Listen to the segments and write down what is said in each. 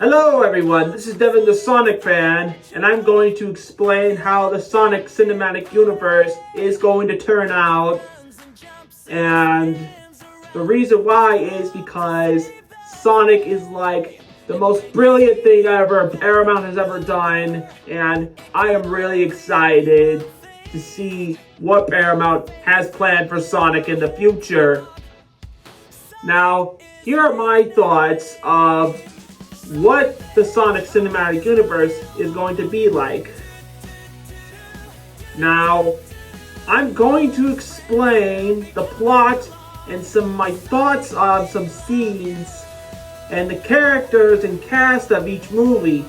Hello everyone, this is Devin the Sonic fan, and I'm going to explain how the Sonic Cinematic Universe is going to turn out. And the reason why is because Sonic is like the most brilliant thing ever Paramount has ever done, and I am really excited to see what Paramount has planned for Sonic in the future. Now, here are my thoughts of what the Sonic Cinematic Universe is going to be like. Now, I'm going to explain the plot and some of my thoughts on some scenes and the characters and cast of each movie.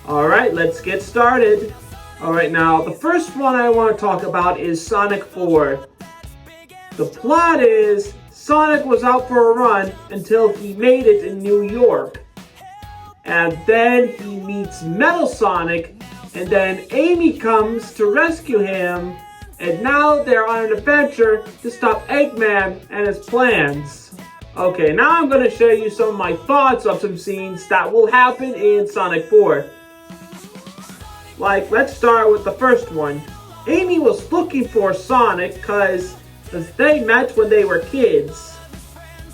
Alright, let's get started. Alright, now the first one I want to talk about is Sonic 4. The plot is Sonic was out for a run until he made it in New York. And then he meets Metal Sonic, and then Amy comes to rescue him, and now they're on an adventure to stop Eggman and his plans. Okay, now I'm going to show you some of my thoughts of some scenes that will happen in Sonic 4. Like, let's start with the first one. Amy was looking for Sonic because they met when they were kids.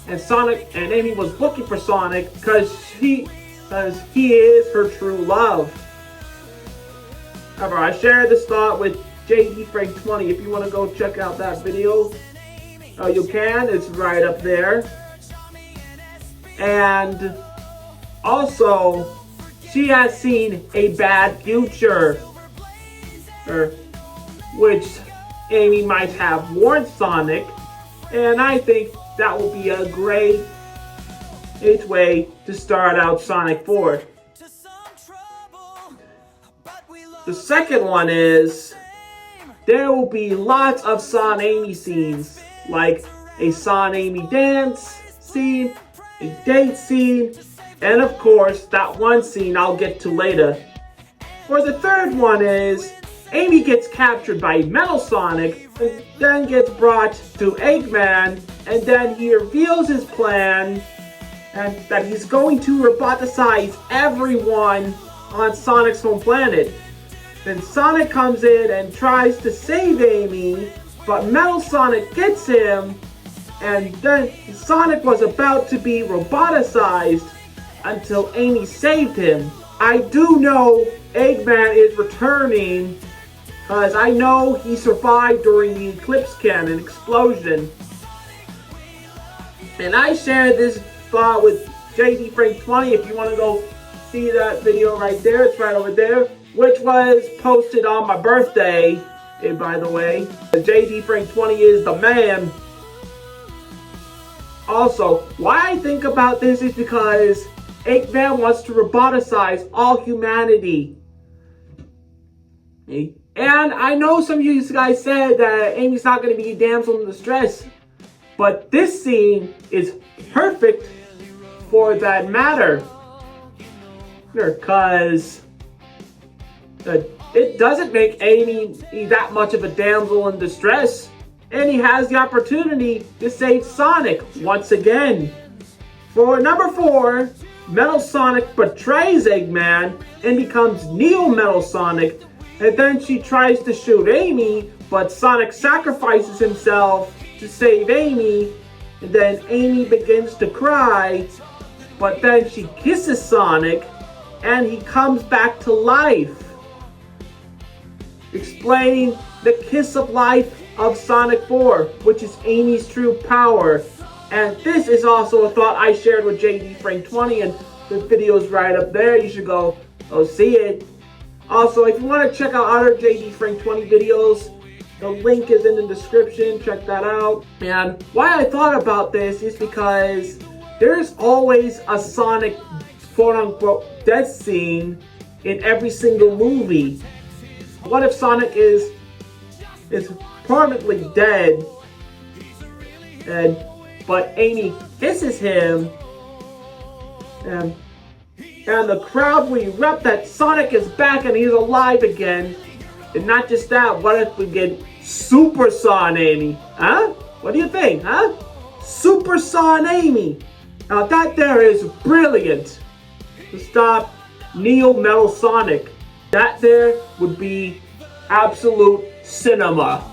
And Sonic and Amy was looking for Sonic because he is her true love. However, I shared this thought with JD Frank 20. If you want to go check out that video, you can. It's right up there. And also, she has seen a bad future, which Amy might have warned Sonic, and I think that will be a great way to start out Sonic 4. The second one is there will be lots of Son Amy scenes, like a Son Amy dance scene, a date scene, and of course that one scene I'll get to later. For the third one is Amy gets captured by Metal Sonic, and then gets brought to Eggman, and then he reveals his plan, and that he's going to roboticize everyone on Sonic's home planet. Then Sonic comes in and tries to save Amy, but Metal Sonic gets him, and then Sonic was about to be roboticized until Amy saved him. I do know Eggman is returning, because I know he survived during the Eclipse Cannon explosion. And I shared this thought with JD Frank 20. If you want to go see that video right there, it's right over there, which was posted on my birthday. And by the way, JD Frank 20 is the man. Also, why I think about this is because Eggman wants to roboticize all humanity. And I know some of you guys said that Amy's not going to be a damsel in distress, but this scene is perfect for that matter. Because it doesn't make Amy that much of a damsel in distress, and he has the opportunity to save Sonic once again. For number 4, Metal Sonic betrays Eggman and becomes Neo Metal Sonic. And then she tries to shoot Amy, but Sonic sacrifices himself to save Amy. And then Amy begins to cry, but then she kisses Sonic, and he comes back to life, explaining the kiss of life of Sonic 4, which is Amy's true power. And this is also a thought I shared with JD Frank 20, and the video's right up there. You should go see it. Also, if you want to check out other JD Frank 20 videos, the link is in the description. Check that out. And why I thought about this is because there's always a Sonic quote-unquote death scene in every single movie. What if Sonic is permanently dead, but Amy kisses him, and the crowd will erupt that Sonic is back and he's alive again. And not just that, what if we get Super Son Amy? Huh? What do you think, huh? Super Son Amy. Now that there is brilliant to stop Neo Metal Sonic. That there would be absolute cinema.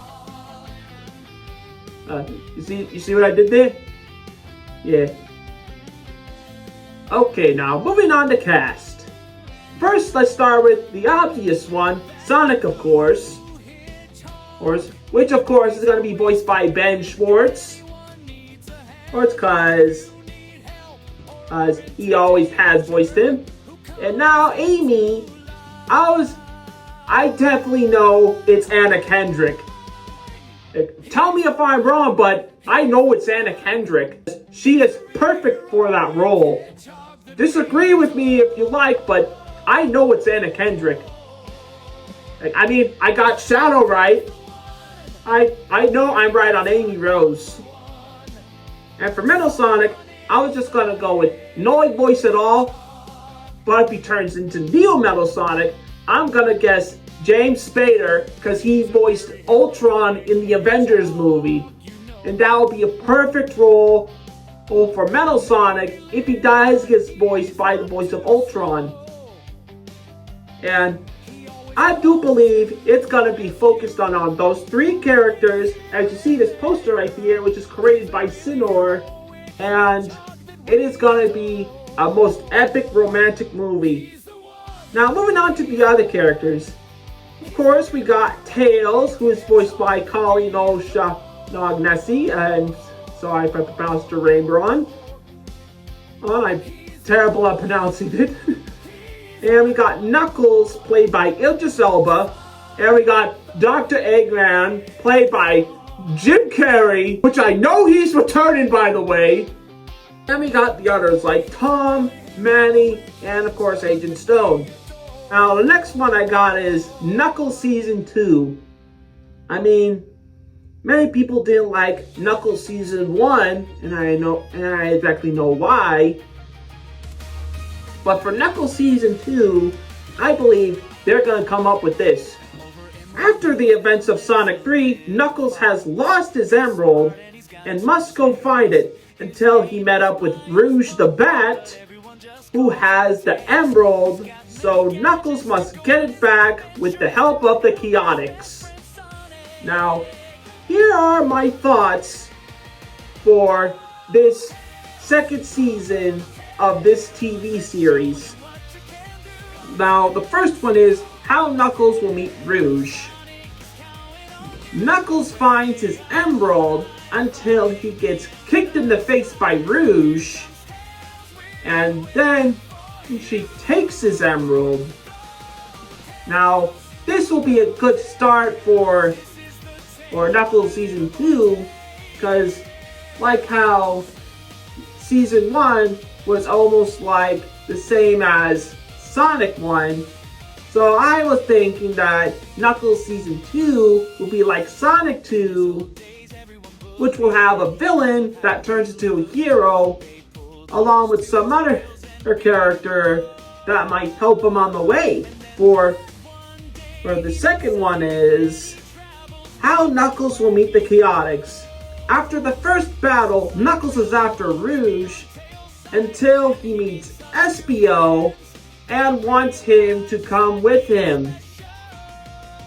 You see what I did there? Yeah. Okay, now moving on to cast. First, let's start with the obvious one, Sonic, of course. Which, of course, is going to be voiced by Ben Schwartz. Or it's because he always has voiced him. And now Amy, I definitely know it's Anna Kendrick. Tell me if I'm wrong, but I know it's Anna Kendrick. She is perfect for that role. Disagree with me if you like, but I know it's Anna Kendrick. I mean, I got Shadow right. I know I'm right on Amy Rose. And for Metal Sonic, I was just gonna go with no voice at all. But if he turns into Neo Metal Sonic, I'm gonna guess James Spader, because he voiced Ultron in the Avengers movie. And that will be a perfect role for Metal Sonic if he does get voiced by the voice of Ultron. And I do believe it's going to be focused on those three characters, as you see this poster right here, which is created by Sinor. And it is going to be a most epic romantic movie. Now moving on to the other characters. Of course, we got Tails, who is voiced by Colleen O'Shaughnessy, and sorry if I pronounced her name wrong. Oh, I'm terrible at pronouncing it. And we got Knuckles, played by Idris Elba, and we got Dr. Eggman, played by Jim Carrey, which I know he's returning, by the way. And we got the others like Tom, Manny, and of course Agent Stone. Now, the next one I got is Knuckles Season 2. I mean, many people didn't like Knuckles Season 1, and I exactly know why. But for Knuckles Season 2, I believe they're going to come up with this. After the events of Sonic 3, Knuckles has lost his emerald and must go find it until he met up with Rouge the Bat, who has the emerald. So Knuckles must get it back with the help of the Chaotix. Now, here are my thoughts for this second season of this TV series. Now, the first one is how Knuckles will meet Rouge. Knuckles finds his emerald until he gets kicked in the face by Rouge, and then she takes his emerald. Now, this will be a good start for Knuckles Season 2, because like how Season 1 was almost like the same as Sonic 1, so I was thinking that Knuckles Season 2 will be like Sonic 2, which will have a villain that turns into a hero, along with some other character that might help him on the way. For the second one is how Knuckles will meet the Chaotix. After the first battle, Knuckles is after Rouge until he meets Espio and wants him to come with him.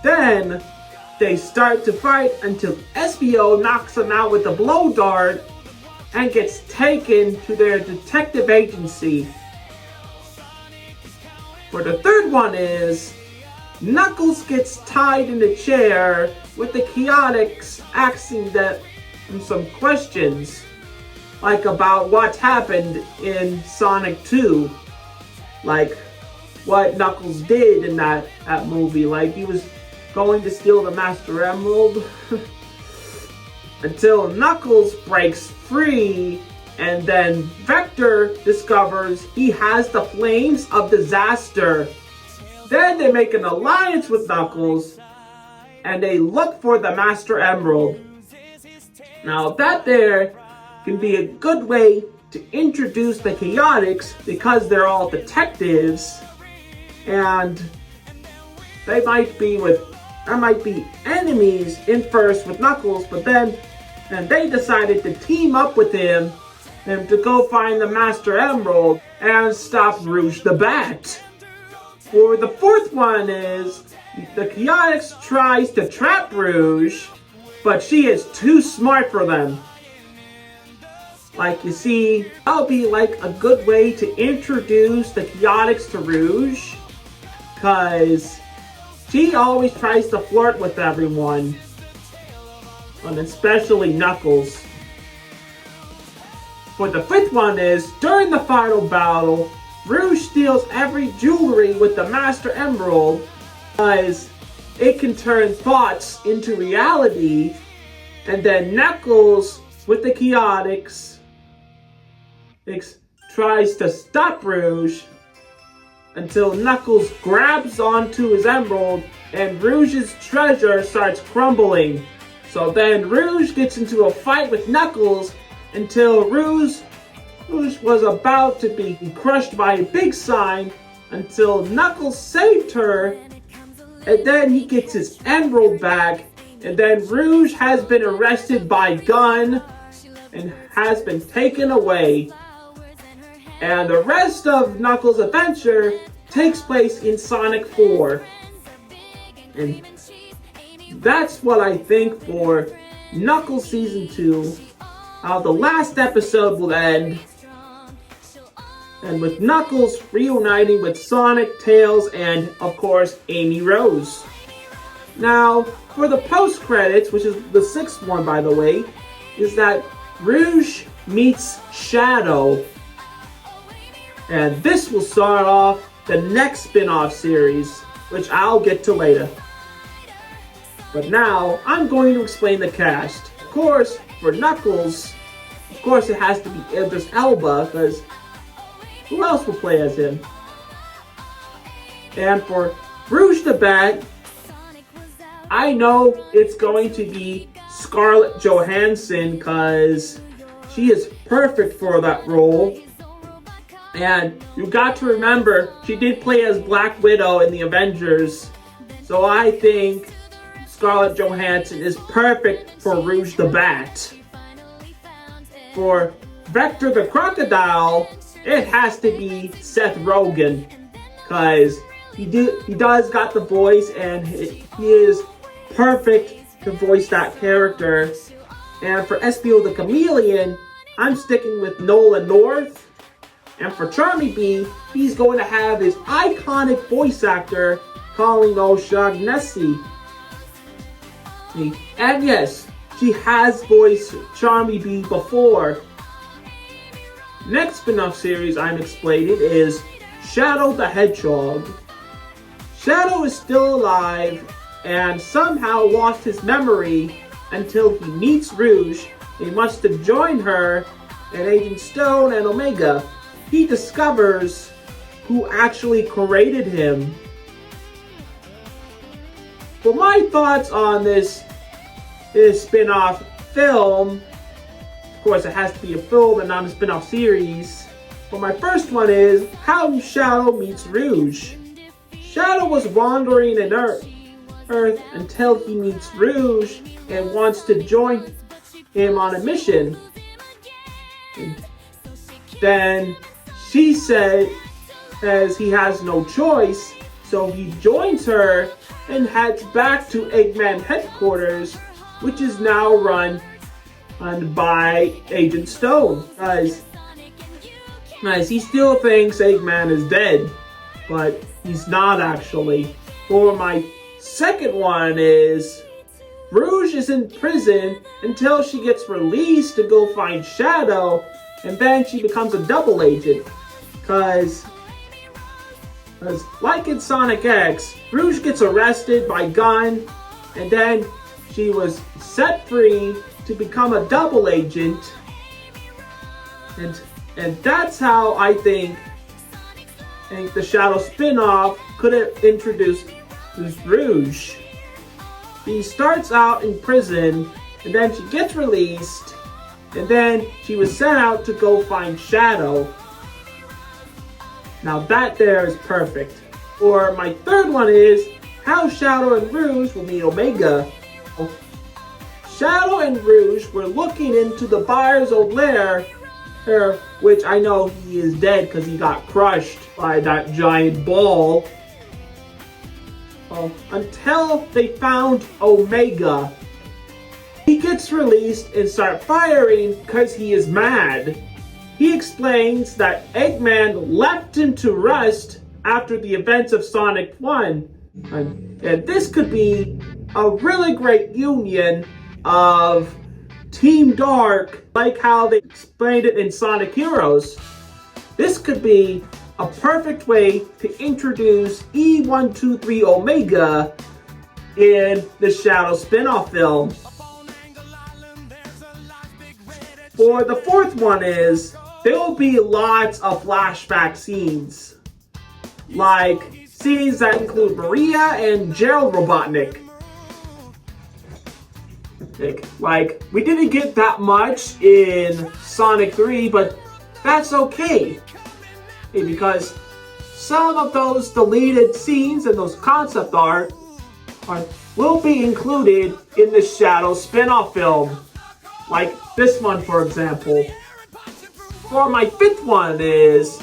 Then they start to fight until Espio knocks him out with a blow dart and gets taken to their detective agency. For the third one is Knuckles gets tied in a chair with the Chaotix asking them some questions, like about what happened in Sonic 2, like what Knuckles did in that movie, like he was going to steal the Master Emerald until Knuckles breaks free, and then Vector discovers he has the Flames of Disaster. Then they make an alliance with Knuckles and they look for the Master Emerald. Now that there can be a good way to introduce the Chaotix, because they're all detectives and there might be enemies in first with Knuckles, but then they decided to team up with him him to go find the Master Emerald and stop Rouge the Bat. For the fourth one is the Chaotix tries to trap Rouge, but she is too smart for them. Like you see, that'll be like a good way to introduce the Chaotix to Rouge, cause she always tries to flirt with everyone, and especially Knuckles. For the fifth one is, during the final battle, Rouge steals every jewelry with the Master Emerald, because it can turn thoughts into reality, and then Knuckles, with the Chaotix, tries to stop Rouge until Knuckles grabs onto his emerald and Rouge's treasure starts crumbling. So then Rouge gets into a fight with Knuckles until Rouge was about to be crushed by a big sign until Knuckles saved her, and then he gets his emerald back, and then Rouge has been arrested by Gun and has been taken away. And the rest of Knuckles' adventure takes place in Sonic 4. And that's what I think for Knuckles Season 2. How the last episode will end. And with Knuckles reuniting with Sonic, Tails, and of course, Amy Rose. Now, for the post-credits, which is the sixth one by the way, is that Rouge meets Shadow. And this will start off the next spin-off series, which I'll get to later. But now, I'm going to explain the cast. Of course, for Knuckles, of course it has to be Idris Elba, because who else will play as him? And for Rouge the Bat, I know it's going to be Scarlett Johansson, because she is perfect for that role. And you got to remember, she did play as Black Widow in the Avengers. So I think Scarlett Johansson is perfect for Rouge the Bat. For Vector the Crocodile, it has to be Seth Rogen. Because he does got the voice and he is perfect to voice that character. And for Espio the Chameleon, I'm sticking with Nolan North. And for Charmy Bee, he's going to have his iconic voice actor, Colleen O'Shaughnessy. And yes, she has voiced Charmy Bee before. Next spin-off series I'm explaining is Shadow the Hedgehog. Shadow is still alive and somehow lost his memory until he meets Rouge and wants to join her and Agent Stone and Omega. He discovers who actually created him. For my thoughts on this spin-off film, of course it has to be a film and not a spin-off series. But my first one is how Shadow meets Rouge. Shadow was wandering in Earth until he meets Rouge and wants to join him on a mission. And then she says he has no choice, so he joins her and heads back to Eggman headquarters, which is now run by Agent Stone. Guys, he still thinks Eggman is dead, but he's not actually. For my second one is Rouge is in prison until she gets released to go find Shadow, and then she becomes a double agent. Because like in Sonic X, Rouge gets arrested by Gun, and then she was set free to become a double agent. And that's how I think the Shadow spin-off could have introduced Rouge. She starts out in prison, and then she gets released, and then she was sent out to go find Shadow. Now that there is perfect. Or my third one is how Shadow and Rouge will meet Omega. Shadow and Rouge were looking into the Buyer's old lair which I know he is dead because he got crushed by that giant ball. Until they found Omega. He gets released and starts firing because he is mad. He explains that Eggman left him to rest after the events of Sonic 1. And this could be a really great union of Team Dark, like how they explained it in Sonic Heroes. This could be a perfect way to introduce E123 Omega in the Shadow spin-off film. For the fourth one is, there will be lots of flashback scenes. Like scenes that include Maria and Gerald Robotnik. Like, we didn't get that much in Sonic 3, but that's okay. Because some of those deleted scenes and those concept art will be included in the Shadow spin-off film. Like this one, for example. For my fifth one is,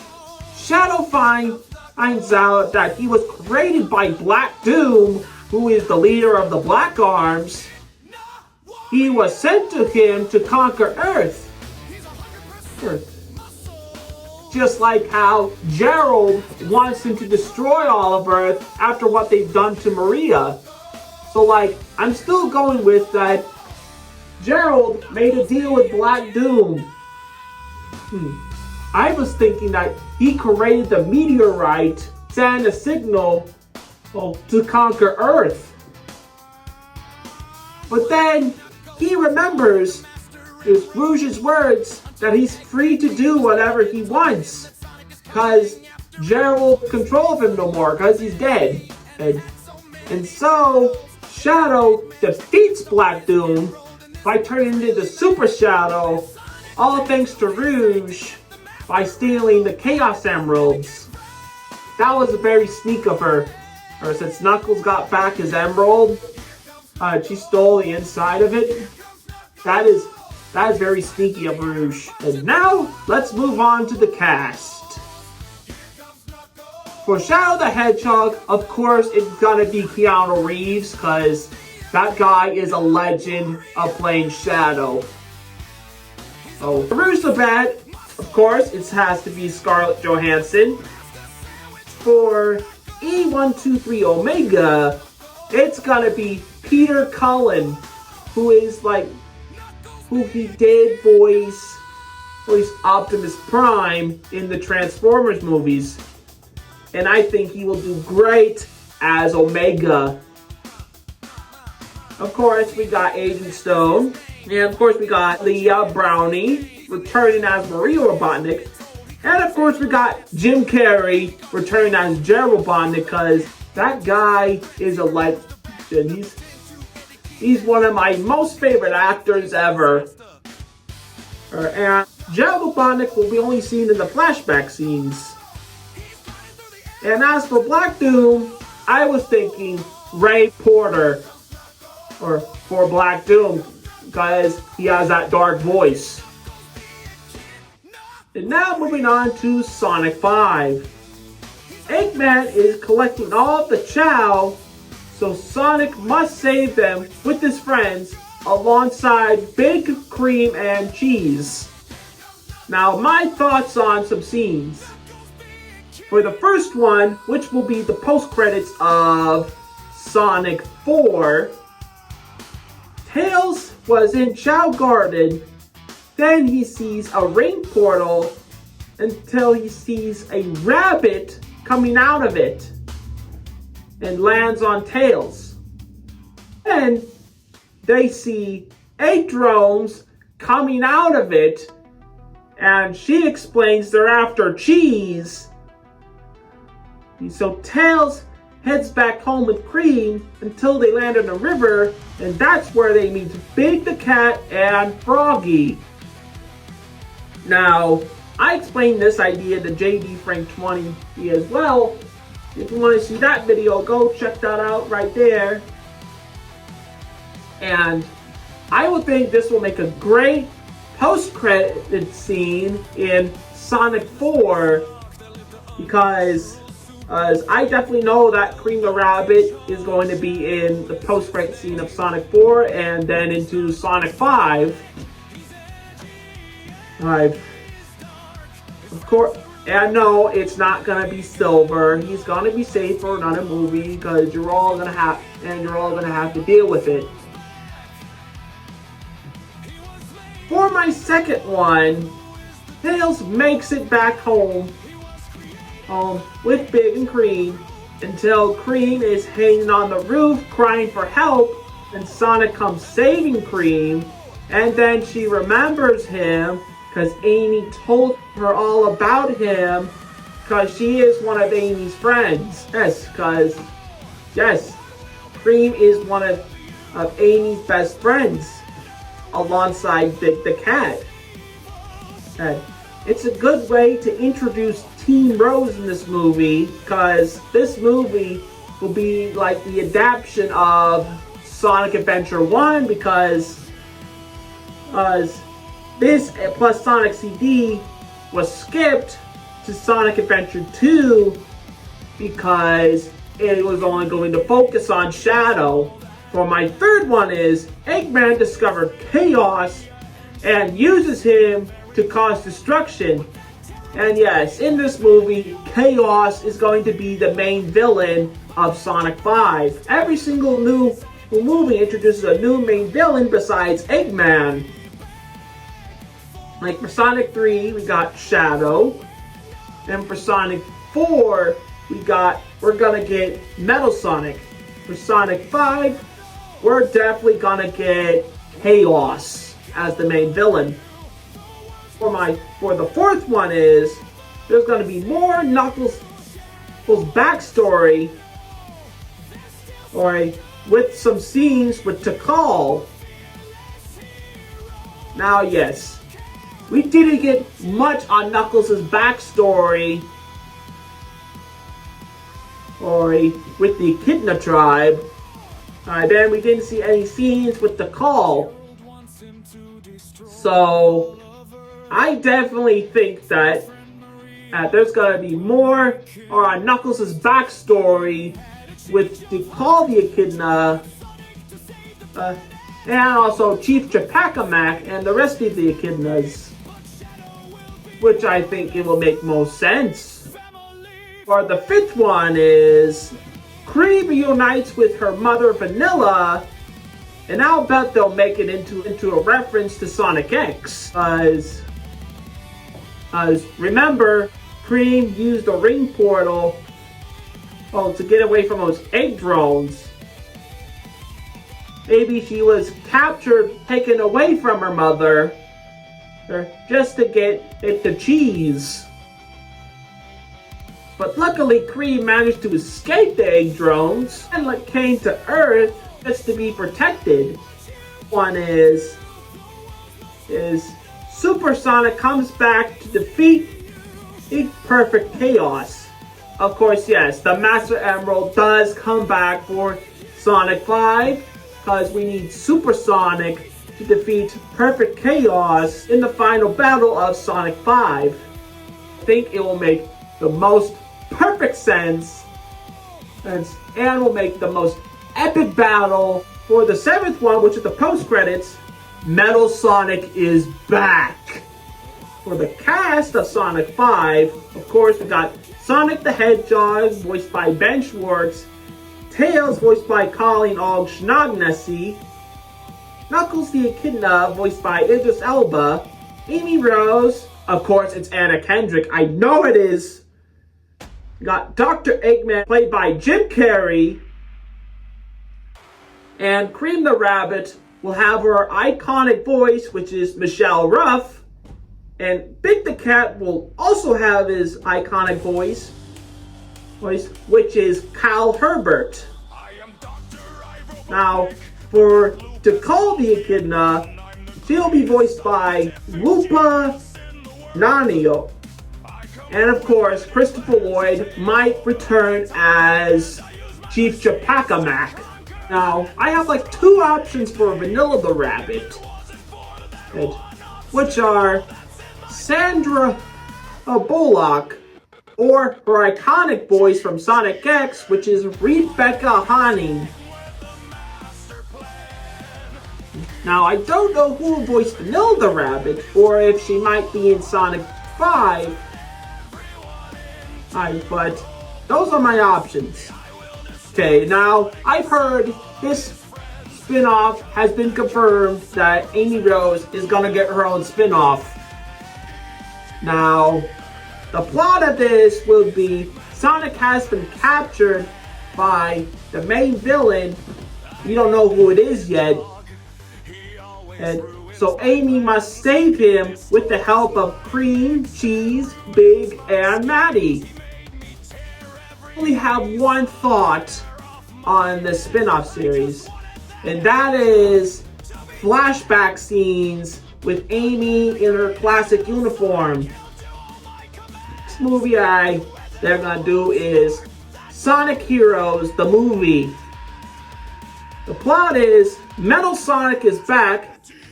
Shadow finds out that he was created by Black Doom, who is the leader of the Black Arms. He was sent to him to conquer Earth. Just like how Gerald wants him to destroy all of Earth after what they've done to Maria. So like, I'm still going with that Gerald made a deal with Black Doom. I was thinking that he created the meteorite, sent a signal to conquer Earth. But then he remembers Rouge's words that he's free to do whatever he wants. Because Gerald won't control him no more because he's dead. And so Shadow defeats Black Doom by turning into the Super Shadow, all thanks to Rouge by stealing the Chaos Emeralds. That was very sneak of her. Or since Knuckles got back his emerald, she stole the inside of it. That is very sneaky of Rouge. And now, let's move on to the cast. For Shadow the Hedgehog, of course, it's gonna be Keanu Reeves, because that guy is a legend of playing Shadow. For Rouge the Bat, of course, it has to be Scarlett Johansson. For E123 Omega, it's gonna be Peter Cullen, who he did voice Optimus Prime in the Transformers movies. And I think he will do great as Omega. Of course, we got Agent Stone. And of course, we got Leah Brownie returning as Maria Robotnik. And of course, we got Jim Carrey returning as Gerald Robotnik, because that guy is a legend. He's one of my most favorite actors ever. And Gerald Robotnik will be only seen in the flashback scenes. And as for Black Doom, I was thinking Ray Porter for Black Doom, because he has that dark voice. And now moving on to Sonic 5. Eggman is collecting all of the Chow, so Sonic must save them with his friends alongside Big Cream and Cheese. Now, my thoughts on some scenes. For the first one, which will be the post-credits of Sonic 4, Tails was in Chow Garden. Then he sees a rain portal until he sees a rabbit coming out of it and lands on Tails. Then they see 8 drones coming out of it, and she explains they're after Cheese. So Tails heads back home with Cream until they land in a river, and that's where they meet Big the Cat and Froggy. Now, I explained this idea to JD Frank 20 as well. If you want to see that video, go check that out right there. And I would think this will make a great post-credit scene in Sonic 4 because I definitely know that Cream the Rabbit is going to be in the post-credit scene of Sonic 4 and then into Sonic 5. Of course, and no, it's not gonna be Silver. He's gonna be safe for another movie because you're all gonna have to deal with it. For my second one, Tails makes it back home with Big and Cream until Cream is hanging on the roof crying for help and Sonic comes saving Cream and then she remembers him because Amy told her all about him because she is one of Amy's friends. Yes, Cream is one of Amy's best friends alongside the cat. And it's a good way to introduce Team Rose in this movie because this movie will be like the adaptation of Sonic Adventure 1 because this plus Sonic CD was skipped to Sonic Adventure 2 because it was only going to focus on Shadow. For my third one is Eggman discovered Chaos and uses him to cause destruction. And yes, in this movie, Chaos is going to be the main villain of Sonic 5. Every single new movie introduces a new main villain besides Eggman. Like for Sonic 3, we got Shadow. And for Sonic 4, we're gonna get Metal Sonic. For Sonic 5, we're definitely gonna get Chaos as the main villain. For the fourth one is there's gonna be more Knuckles' backstory, with some scenes with Tikal. Now, yes, we didn't get much on Knuckles' backstory, with the Echidna tribe. Then we didn't see any scenes with Tikal. So I definitely think that there's gonna be more on Knuckles' backstory with Tikal the Echidna, and also Chief Chapakamak and the rest of the Echidnas, which I think it will make most sense. For the fifth one is Cream reunites with her mother Vanilla, and I'll bet they'll make it into a reference to Sonic X. Remember, Cream used a ring portal to get away from those egg drones. Maybe she was captured, taken away from her mother, just to get it to cheese. But luckily, Cream managed to escape the egg drones and came to Earth just to be protected. One is Super Sonic comes back to defeat Perfect Chaos. Of course, yes, the Master Emerald does come back for Sonic 5 because we need Super Sonic to defeat Perfect Chaos in the final battle of Sonic 5. I think it will make the most perfect sense and will make the most epic battle. For the seventh one, which is the post-credits, Metal Sonic is back. For the cast of Sonic 5, of course, we got Sonic the Hedgehog, voiced by Ben Schwartz, Tails, voiced by Colleen Shaughnessy, Knuckles the Echidna, voiced by Idris Elba, Amy Rose, of course, it's Anna Kendrick, I know it is. We got Dr. Eggman, played by Jim Carrey, and Cream the Rabbit will have her iconic voice, which is Michelle Ruff. And Big the Cat will also have his iconic voice, which is Kyle Herbert. Now, for Tikal the Echidna, she'll be voiced by Lupa Nanio. And of course, Christopher Lloyd might return as Chief Chapakamak. Now, I have two options for Vanilla the Rabbit. which are Sandra Bullock, or her iconic voice from Sonic X, which is Rebecca Hanning. Now, I don't know who voiced Vanilla the Rabbit, or if she might be in Sonic 5. But those are my options. Okay, now, I've heard this spin-off has been confirmed that Amy Rose is gonna get her own spin-off. Now, the plot of this will be Sonic has been captured by the main villain. We don't know who it is yet. And so Amy must save him with the help of Cream, Cheese, Big, and Maddie. I only have one thought on the spin-off series, and that is flashback scenes with Amy in her classic uniform. Next movie they're gonna do is Sonic Heroes, the movie. The plot is Metal Sonic is back,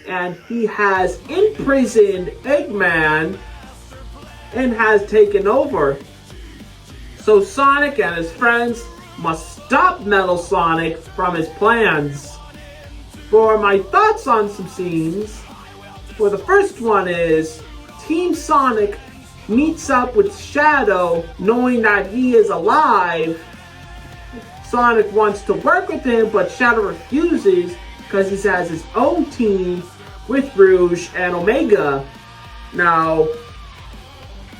and he has imprisoned Eggman and has taken over. So Sonic and his friends must stop Metal Sonic from his plans. For my thoughts on some scenes, for the first one is Team Sonic meets up with Shadow knowing that he is alive. Sonic wants to work with him, but Shadow refuses because he has his own team with Rouge and Omega. Now,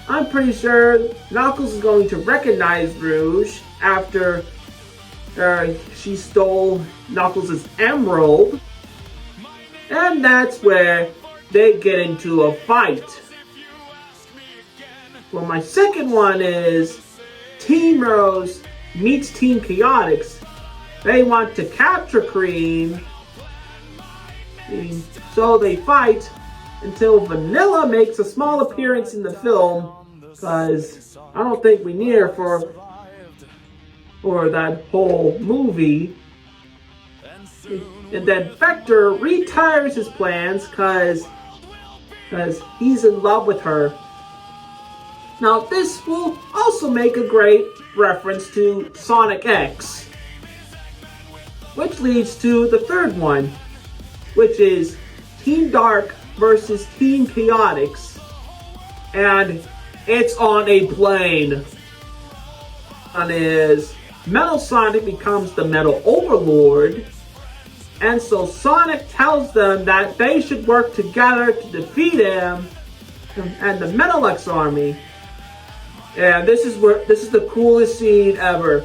I'm pretty sure Knuckles is going to recognize Rouge after she stole Knuckles' emerald. And that's where they get into a fight. Well, my second one is Team Rose meets Team Chaotix. They want to capture Cream, so they fight until Vanilla makes a small appearance in the film, because I don't think we need her for that whole movie. And then Vector retires his plans because he's in love with her. Now, this will also make a great reference to Sonic X, which leads to the third one, which is Team Dark versus Team Chaotix, and it's on a plane. And is Metal Sonic becomes the Metal Overlord, and so Sonic tells them that they should work together to defeat him and the Metal X army. And this is the coolest scene ever.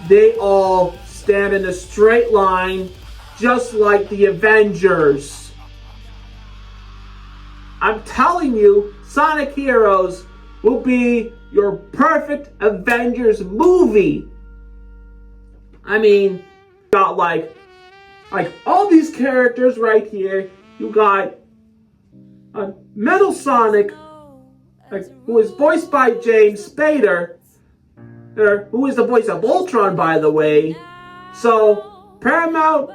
They all stand in a straight line, just like the Avengers. I'm telling you, Sonic Heroes will be your perfect Avengers movie. I mean, you got like all these characters right here. You got Metal Sonic, who is voiced by James Spader, who is the voice of Ultron, by the way. So, Paramount,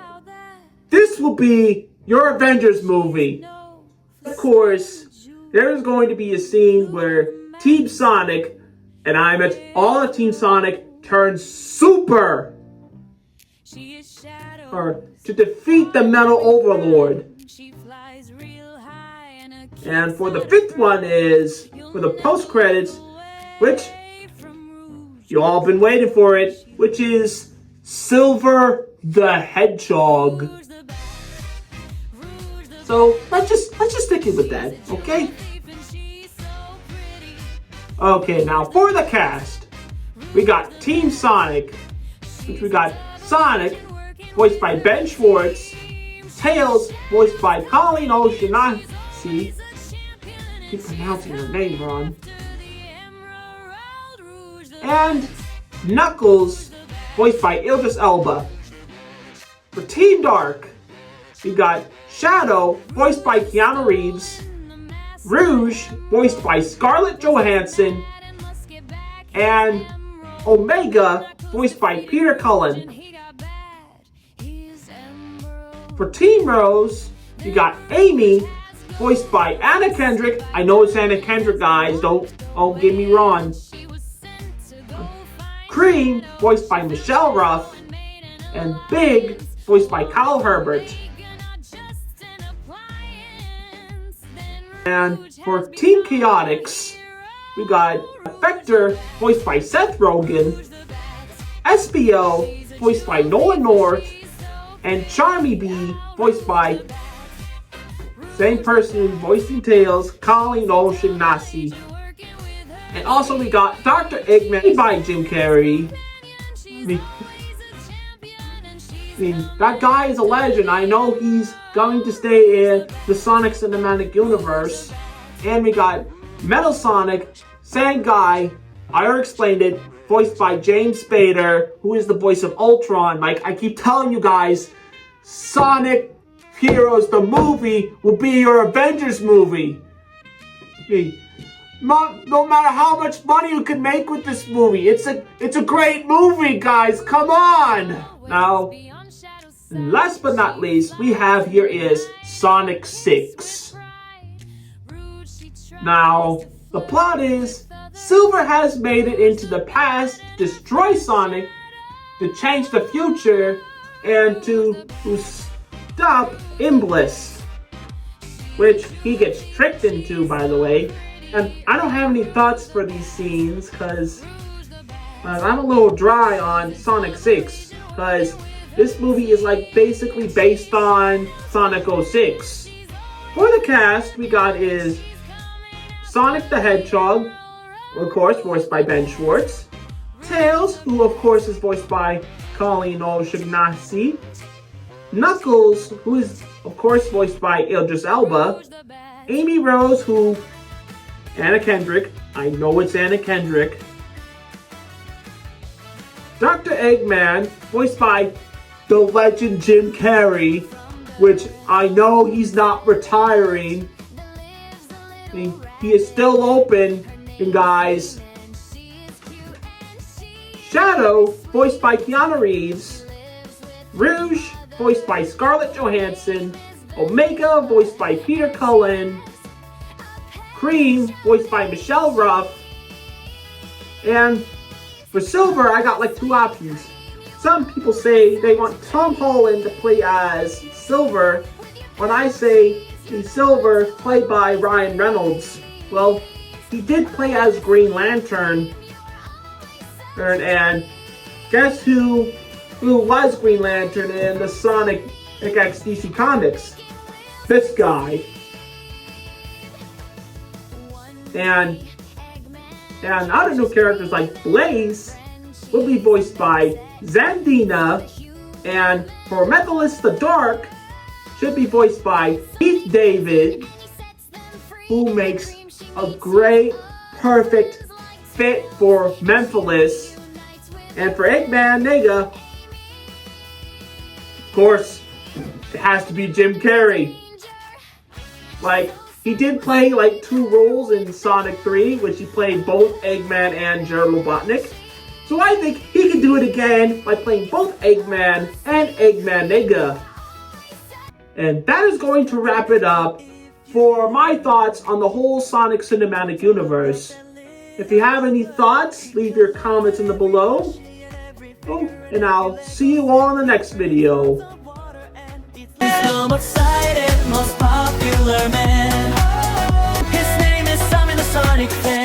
this will be your Avengers movie. Of course, there's going to be a scene where Team Sonic, and I meant all of Team Sonic, turns super, or to defeat the Metal Overlord. And for the fifth one is for the post credits, which you all been waiting for it, which is Silver the Hedgehog. So let's just stick it with that, okay? Okay, now for the cast, we got Team Sonic, which we got Sonic, voiced by Ben Schwartz, Tails, voiced by Colleen O'Shaughnessy. Keep pronouncing her name wrong. And Knuckles, voiced by Idris Elba. For Team Dark, we got Shadow, voiced by Keanu Reeves, Rouge, voiced by Scarlett Johansson, and Omega, voiced by Peter Cullen. For Team Rose, we got Amy, voiced by Anna Kendrick. I know it's Anna Kendrick, guys. Don't get me wrong. Cream, voiced by Michelle Ruff. And Big, voiced by Kyle Herbert. And for Team Chaotix, we got Effector, voiced by Seth Rogen. SBO, voiced by Nolan North. And Charmy B, voiced by same person who's voicing Tails, Colleen O'Shaughnessy. And also we got Dr. Eggman by Jim Carrey. I mean, that guy is a legend. I know he's going to stay in the Sonic Cinematic Universe. And we got Metal Sonic, same guy, I already explained it, voiced by James Spader, who is the voice of Ultron. Like, I keep telling you guys, Sonic Heroes, the movie, will be your Avengers movie. No matter how much money you can make with this movie, it's a great movie, guys. Come on! Now, last but not least, we have here is Sonic 6. Now, the plot is, Silver has made it into the past to destroy Sonic, to change the future, and to stop Imbliss, which he gets tricked into, by the way. And I don't have any thoughts for these scenes, because I'm a little dry on Sonic 6, because this movie is like basically based on Sonic 06. For the cast, we got is Sonic the Hedgehog, of course, voiced by Ben Schwartz. Tails, who of course is voiced by Colleen O'Shaughnessy. Knuckles, who is of course voiced by Idris Elba. Amy Rose, who Anna Kendrick. I know it's Anna Kendrick. Dr. Eggman, voiced by the legend Jim Carrey, which I know he's not retiring. I mean, he is still open, and guys. Shadow, voiced by Keanu Reeves. Rouge, voiced by Scarlett Johansson. Omega, voiced by Peter Cullen. Cream, voiced by Michelle Ruff. And for Silver, I got like two options. Some people say they want Tom Holland to play as Silver, when I say Silver played by Ryan Reynolds. Well, he did play as Green Lantern. And guess who was Green Lantern in the Sonic X DC Comics? This guy. And other new characters like Blaze will be voiced by Zandina, and for Methalis the Dark should be voiced by Keith David, who makes a great, perfect fit for Memphilis. And for Eggman Nega, of course, it has to be Jim Carrey. Like, he did play like two roles in Sonic 3, which he played both Eggman and Jared Robotnik. So I think he can do it again by playing both Eggman and Eggman Nega. And that is going to wrap it up for my thoughts on the whole Sonic Cinematic Universe. If you have any thoughts, leave your comments in the below. Oh, and I'll see you all in the next video. Most popular man. His name is Simon the Sonic fan.